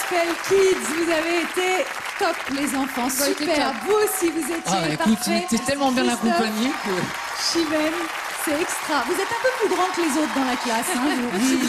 Gospel Kids, vous avez été top les enfants, super. Vous aussi vous étiez parfaits. T'es tellement bien accompagné que... Chimène, c'est extra. Vous êtes un peu plus grand que les autres dans la classe. Hein, oui.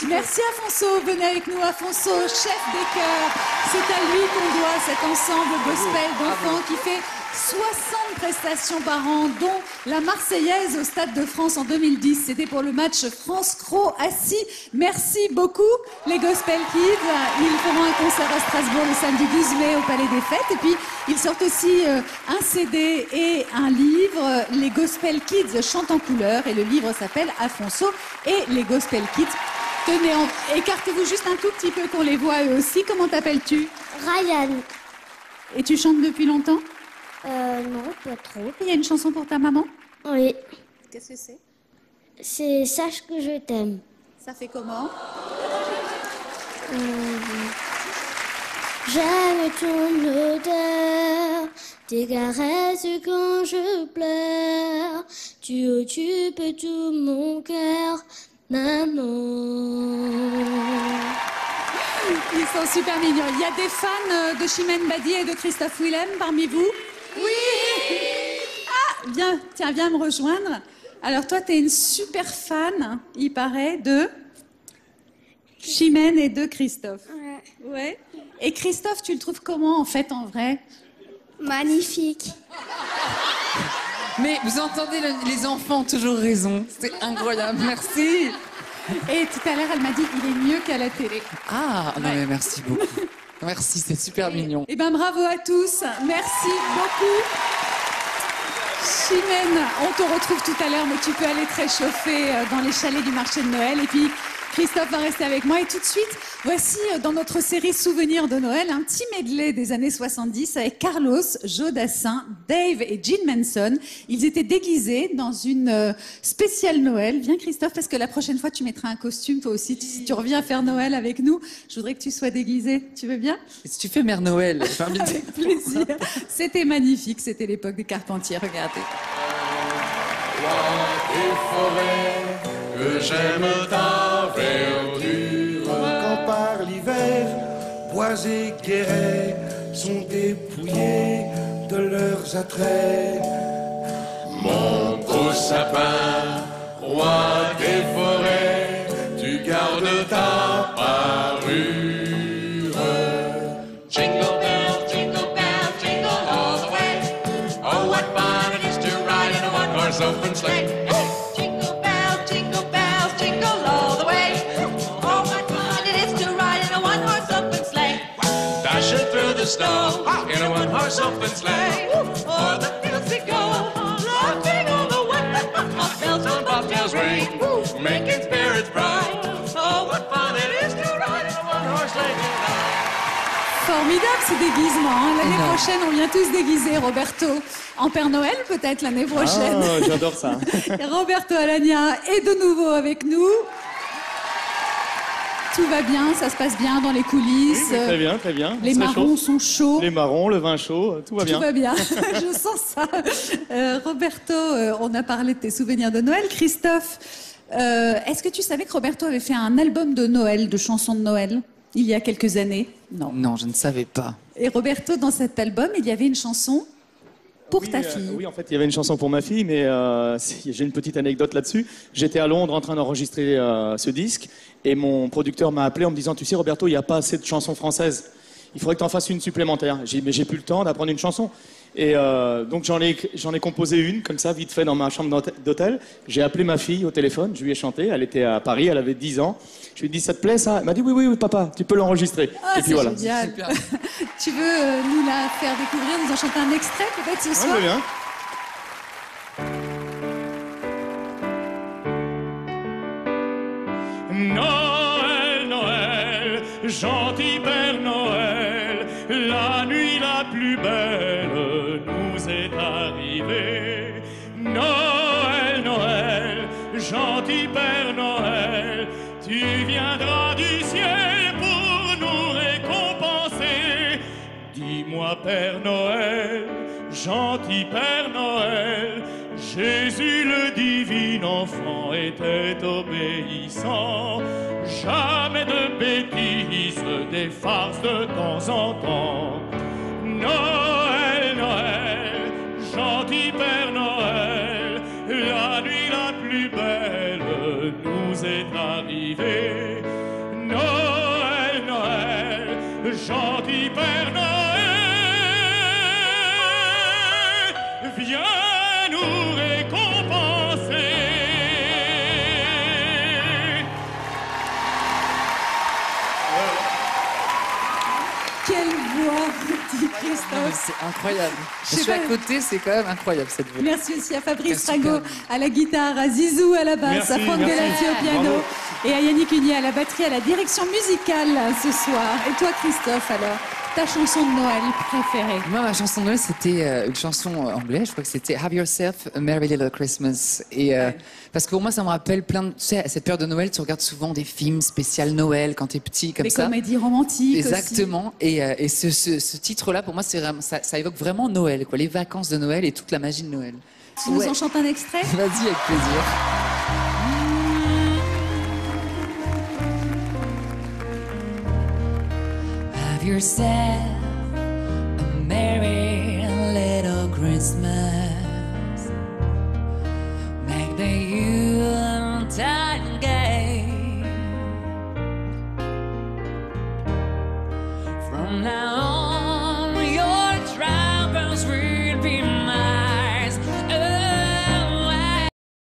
Merci Afonso, venez avec nous. Afonso, chef des chœurs. C'est à lui qu'on doit cet ensemble gospel d'enfants qui fait 60 prestations par an, dont la Marseillaise au Stade de France en 2010. C'était pour le match France-Croatie. Merci beaucoup les Gospel Kids. Ils feront un concert à Strasbourg le samedi 12 mai au Palais des Fêtes. Et puis, ils sortent aussi un CD et un livre. Les Gospel Kids chantent en couleur. Et le livre s'appelle Afonso et les Gospel Kids. Tenez, écartez-vous juste un tout petit peu qu'on les voit eux aussi. Comment t'appelles-tu? Ryan. Et tu chantes depuis longtemps? Non, pas trop. Il y a une chanson pour ta maman? Oui. Qu'est-ce que c'est? C'est Sache que je t'aime. Ça fait comment? J'aime ton odeur, tes caresses quand je pleure. Tu occupes tout mon cœur, maman. Ils sont super mignons. Il y a des fans de Chimène Badi et de Christophe Willem parmi vous? Oui. Ah, viens, tiens, viens me rejoindre. Alors toi, t'es une super fan, il paraît, de Chimène et de Christophe. Ouais. Ouais. Et Christophe, tu le trouves comment, en fait, en vrai? Magnifique. Mais vous entendez, les enfants ont toujours raison. C'est incroyable, merci. Et tout à l'heure, elle m'a dit qu'il est mieux qu'à la télé. Ah, non mais merci beaucoup. Merci, c'est super mignon. Eh ben bravo à tous, merci beaucoup. Chimène, on te retrouve tout à l'heure, mais tu peux aller te réchauffer dans les chalets du marché de Noël. Et puis, Christophe va rester avec moi. Et tout de suite, voici dans notre série Souvenirs de Noël, un petit medley des années 70 avec Carlos, Joe Dassin, Dave et Gene Manson. Ils étaient déguisés dans une spéciale Noël. Viens Christophe, parce que la prochaine fois, tu mettras un costume toi aussi. Si tu reviens faire Noël avec nous, je voudrais que tu sois déguisé. Tu veux bien? Et si tu fais Mère Noël, avec plaisir. C'était magnifique, c'était l'époque des Carpentiers, regardez. Et forêt que j'aime ta verdure. Quand par l'hiver, bois et guérets sont dépouillés de leurs attraits. Mon beau sapin, roi des forêts, tu gardes ta parure. Jingle bells, jingle bells, jingle all the way. Oh, what fun it is to ride in a one-horse open sleigh. Jingle bells, jingle all the way. Oh, what fun it is to ride in a one-horse open sleigh. Dashing through the snow in a one-horse open sleigh. O'er the fields we go, laughing all the way. Bells on bobtails ring, making spirits bright. Oh, what fun it is to ride in a one-horse sleigh tonight. Formidable ces déguisements. Hein. L'année Énorme. prochaine, on vient tous déguiser Roberto en Père Noël, peut-être l'année prochaine. Ah, j'adore ça. Et Roberto Alagna est de nouveau avec nous. Tout va bien, ça se passe bien dans les coulisses. Oui, très bien, très bien. Les C'est marrons chaud. sont chauds. Les marrons, le vin chaud, tout va bien. Tout va bien, je sens ça. Roberto, on a parlé de tes souvenirs de Noël. Christophe, est-ce que tu savais que Roberto avait fait un album de Noël, de chansons de Noël, il y a quelques années? Non. Non, je ne savais pas. Et Roberto, dans cet album, il y avait une chanson pour ta fille. Oui, en fait, il y avait une chanson pour ma fille, mais j'ai une petite anecdote là-dessus. J'étais à Londres en train d'enregistrer ce disque, et mon producteur m'a appelé en me disant, tu sais, Roberto, il n'y a pas assez de chansons françaises. Il faudrait que tu en fasses une supplémentaire. J'ai dit, mais j'ai plus le temps d'apprendre une chanson. Et donc j'en ai composé une, comme ça, vite fait, dans ma chambre d'hôtel. J'ai appelé ma fille au téléphone, je lui ai chanté, elle était à Paris, elle avait 10 ans. Je lui ai dit, ça te plaît ça? Elle m'a dit, oui, oui, oui, papa, tu peux l'enregistrer. Ah, et puis voilà. génial. Super. Tu veux nous la faire découvrir, nous en chanter un extrait peut-être ce Ouais, soir? je veux bien. Noël, Noël, gentil Père Noël, la nuit la plus belle nous est arrivée. Noël, Noël, gentil Père Noël, tu viendras du ciel pour nous récompenser. Dis-moi, Père Noël, gentil Père Noël. Jésus le divin enfant était obéissant. Jamais de bêtises, des farces de temps en temps. Noël, Noël, gentil Père Noël, la nuit la plus belle nous est arrivée. Noël, Noël, gentil Père Noël, viens nous récompenser. Quelle voix, dit Christophe. C'est incroyable. Je Je sais suis à pas. côté, c'est quand même incroyable cette voix. Merci aussi à Fabrice Super. Rago à la guitare, à Zizou à la basse, Merci, à Franck merci. Galati au piano Bravo. et à Yannick Hunier à la batterie, à la direction musicale ce soir. Et toi Christophe alors, ta chanson de Noël préférée? Moi, ma chanson de Noël, c'était une chanson anglaise. Je crois que c'était Have Yourself a Merry Little Christmas. Et parce que pour moi, ça me rappelle plein de. Tu sais, à cette période de Noël, tu regardes souvent des films spéciaux Noël quand t'es petit, comme Des ça. comédies romantiques Exactement. Et ce titre-là, pour moi, c'est vraiment, ça évoque vraiment Noël, quoi. Les vacances de Noël et toute la magie de Noël. aussi. Tu nous en chantes un extrait? Vas-y, avec plaisir. Have yourself a merry little Christmas. Make the Yuletide gay. From now